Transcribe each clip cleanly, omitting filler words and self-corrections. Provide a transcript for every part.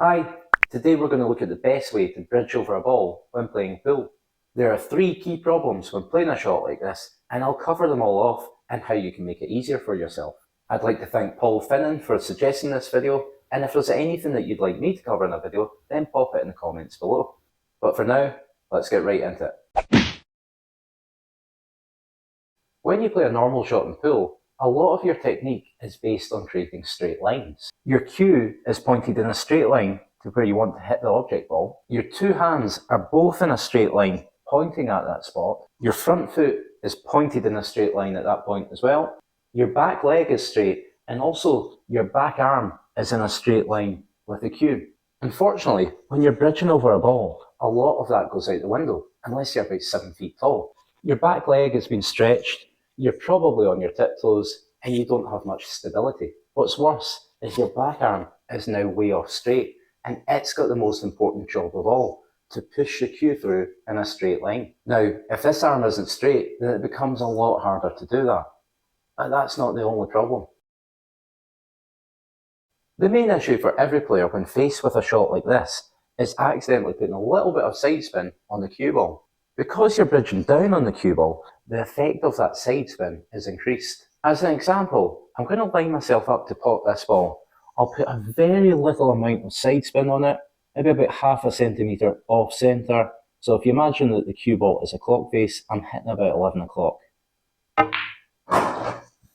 Hi, today we're going to look at the best way to bridge over a ball when playing pool. There are 3 key problems when playing a shot like this, and I'll cover them all off and how you can make it easier for yourself. I'd like to thank Paul Finnan for suggesting this video, and if there's anything that you'd like me to cover in a video, then pop it in the comments below. But for now, let's get right into it. When you play a normal shot in pool, a lot of your technique is based on creating straight lines. Your cue is pointed in a straight line to where you want to hit the object ball. Your 2 hands are both in a straight line pointing at that spot. Your front foot is pointed in a straight line at that point as well. Your back leg is straight, and also your back arm is in a straight line with the cue. Unfortunately, when you're bridging over a ball, a lot of that goes out the window, unless you're about 7 feet tall. Your back leg has been stretched, you're probably on your tiptoes, and you don't have much stability. What's worse is your back arm is now way off straight, and it's got the most important job of all, to push the cue through in a straight line. Now, if this arm isn't straight, then it becomes a lot harder to do that. But that's not the only problem. The main issue for every player when faced with a shot like this is accidentally putting a little bit of side spin on the cue ball. Because you're bridging down on the cue ball, the effect of that side spin is increased. As an example, I'm going to line myself up to pot this ball. I'll put a very little amount of side spin on it, maybe about ½ centimetre off centre. So if you imagine that the cue ball is a clock face, I'm hitting about 11 o'clock. And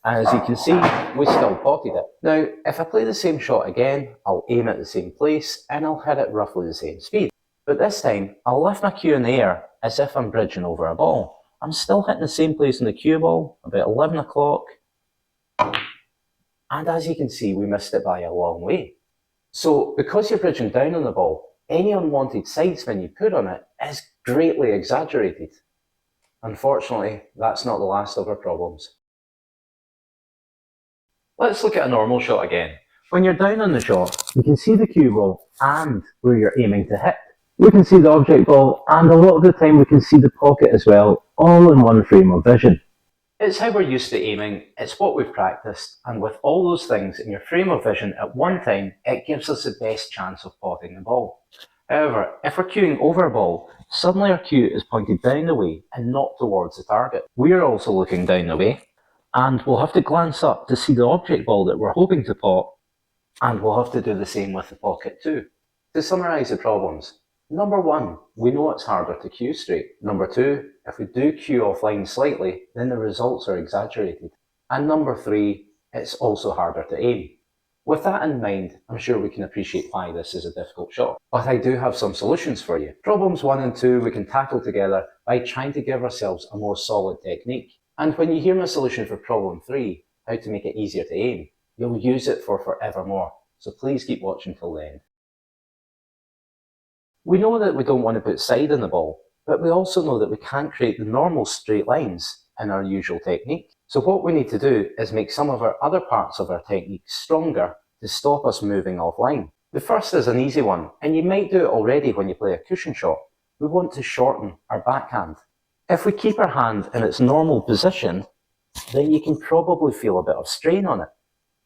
as you can see, we still potted it. Now, if I play the same shot again, I'll aim at the same place and I'll hit it roughly the same speed. But this time, I'll lift my cue in the air as if I'm bridging over a ball. I'm still hitting the same place in the cue ball, about 11 o'clock. And as you can see, we missed it by a long way. So, because you're bridging down on the ball, any unwanted side spin you put on it is greatly exaggerated. Unfortunately, that's not the last of our problems. Let's look at a normal shot again. When you're down on the shot, you can see the cue ball and where you're aiming to hit. We can see the object ball, and a lot of the time we can see the pocket as well, all in one frame of vision. It's how we're used to aiming, it's what we've practiced, and with all those things in your frame of vision at one time, it gives us the best chance of potting the ball. However, if we're cueing over a ball, suddenly our cue is pointed down the way and not towards the target. We're also looking down the way, and we'll have to glance up to see the object ball that we're hoping to pot, and we'll have to do the same with the pocket too. To summarise the problems, number 1, we know it's harder to cue straight. Number 2, if we do cue offline slightly, then the results are exaggerated. And number 3, it's also harder to aim. With that in mind, I'm sure we can appreciate why this is a difficult shot. But I do have some solutions for you. Problems 1 and 2 we can tackle together by trying to give ourselves a more solid technique. And when you hear my solution for problem 3, how to make it easier to aim, you'll use it for forevermore. So please keep watching till the end. We know that we don't want to put side in the ball, but we also know that we can't create the normal straight lines in our usual technique. So what we need to do is make some of our other parts of our technique stronger to stop us moving offline. The first is an easy one, and you might do it already when you play a cushion shot. We want to shorten our backhand. If we keep our hand in its normal position, then you can probably feel a bit of strain on it.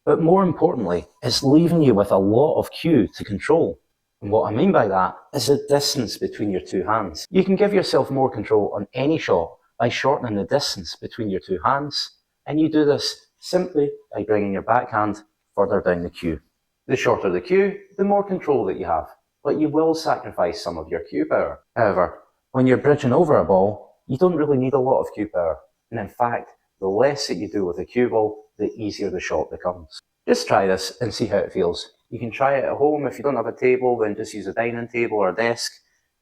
But more importantly, it's leaving you with a lot of cue to control. And what I mean by that is the distance between your 2 hands. You can give yourself more control on any shot by shortening the distance between your 2 hands, and you do this simply by bringing your backhand further down the cue. The shorter the cue, the more control that you have, but you will sacrifice some of your cue power. However, when you're bridging over a ball, you don't really need a lot of cue power, and in fact, the less that you do with a cue ball, the easier the shot becomes. Just try this and see how it feels. You can try it at home. If you don't have a table, then just use a dining table or a desk.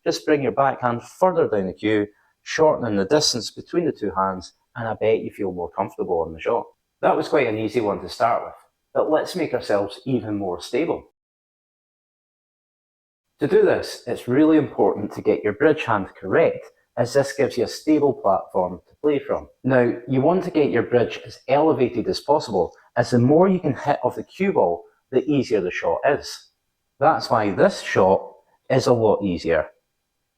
Just bring your backhand further down the cue, shortening the distance between the 2 hands, and I bet you feel more comfortable on the shot. That was quite an easy one to start with, but let's make ourselves even more stable. To do this, it's really important to get your bridge hand correct, as this gives you a stable platform to play from. Now, you want to get your bridge as elevated as possible, as the more you can hit off the cue ball, the easier the shot is. That's why this shot is a lot easier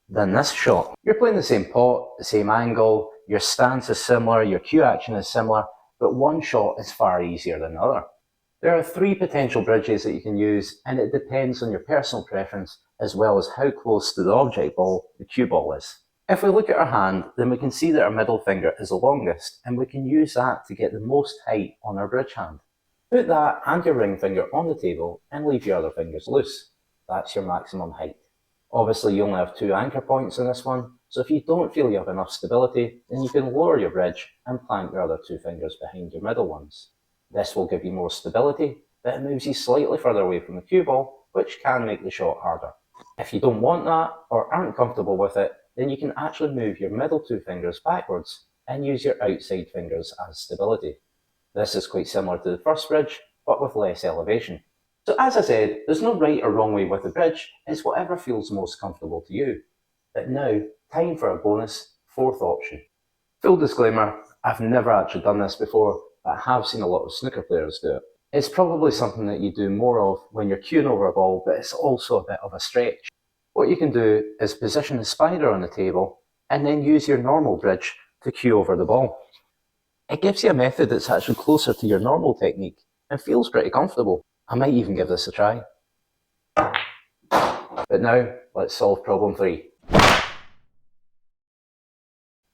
than this shot. You're playing the same pot, the same angle, your stance is similar, your cue action is similar, but one shot is far easier than the other. There are 3 potential bridges that you can use, and it depends on your personal preference as well as how close to the object ball the cue ball is. If we look at our hand, then we can see that our middle finger is the longest, and we can use that to get the most height on our bridge hand. Put that and your ring finger on the table and leave your other fingers loose. That's your maximum height. Obviously you only have 2 anchor points in this one, so if you don't feel you have enough stability, then you can lower your bridge and plant your other 2 fingers behind your middle ones. This will give you more stability, but it moves you slightly further away from the cue ball, which can make the shot harder. If you don't want that or aren't comfortable with it, then you can actually move your middle 2 fingers backwards and use your outside fingers as stability. This is quite similar to the first bridge, but with less elevation. So as I said, there's no right or wrong way with the bridge, it's whatever feels most comfortable to you. But now, time for a bonus, 4th option. Full disclaimer, I've never actually done this before, but I have seen a lot of snooker players do it. It's probably something that you do more of when you're cueing over a ball, but it's also a bit of a stretch. What you can do is position the spider on the table and then use your normal bridge to cue over the ball. It gives you a method that's actually closer to your normal technique and feels pretty comfortable. I might even give this a try. But now, let's solve problem 3.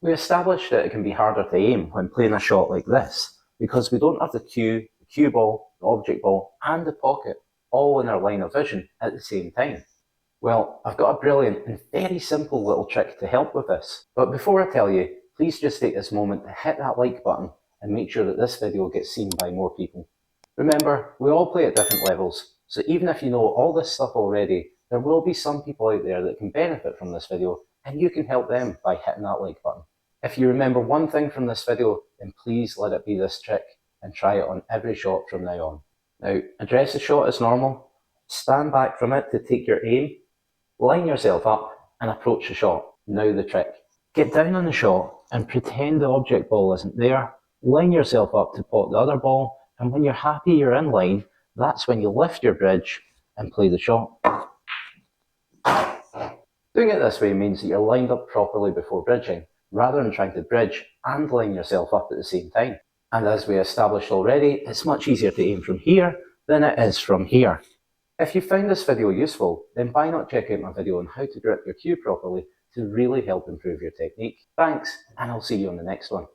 We established that it can be harder to aim when playing a shot like this, because we don't have the cue ball, the object ball, and the pocket all in our line of vision at the same time. Well, I've got a brilliant and very simple little trick to help with this. But before I tell you, please just take this moment to hit that like button and make sure that this video gets seen by more people. Remember, we all play at different levels, so even if you know all this stuff already, there will be some people out there that can benefit from this video, and you can help them by hitting that like button. If you remember one thing from this video, then please let it be this trick and try it on every shot from now on. Now, address the shot as normal, stand back from it to take your aim, line yourself up and approach the shot. Now the trick. Get down on the shot and pretend the object ball isn't there, line yourself up to pot the other ball, and when you're happy you're in line, that's when you lift your bridge and play the shot. Doing it this way means that you're lined up properly before bridging, rather than trying to bridge and line yourself up at the same time. And as we established already, it's much easier to aim from here than it is from here. If you found this video useful, then why not check out my video on how to grip your cue properly to really help improve your technique. Thanks, and I'll see you on the next one.